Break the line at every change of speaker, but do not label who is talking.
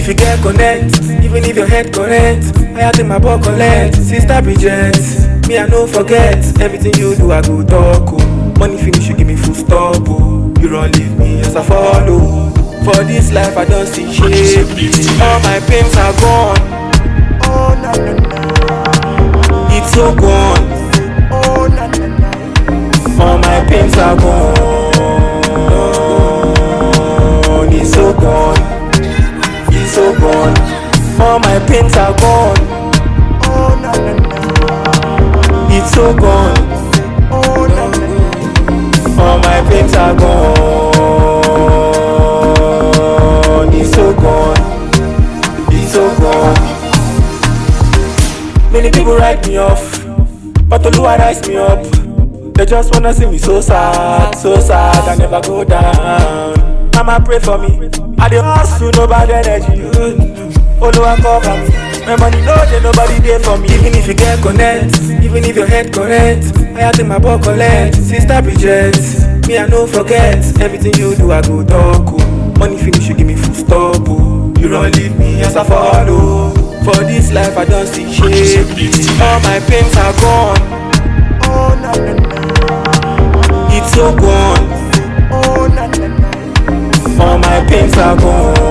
if you get connect, even if your head correct, I had in my ball collect. Sister Bridget, me I no forget. Everything you do I go talk oh. Money finish you give me full stop oh. You don't leave me as I follow. For this life I don't see shame. All my pains are gone.
Oh na na na.
It's so gone.
Oh na na na.
All my pains are gone. It's so gone. It's so gone. All my pains are gone.
Oh na na na.
It's so gone.
Oh na na na.
All my pains are gone. It's so gone. It's so gone. Many people write me off, but Oluwa rise me up. They just wanna see me so sad, I never go down. Mama pray for me, I dey hustle, no bad energy. Oluwa cover me, my money no dey, nobody there for me. Even if you get connect, even if your head correct, I had in my ball collect. Sister Bridget, me I no forget. Everything you do I go talk oh. Money finish you give me full stop oh. You don't leave me as I follow. For this life I don't see shame. All my pains are gone.
Oh na na na.
It's so gone.
Oh na na na.
All my pains are gone.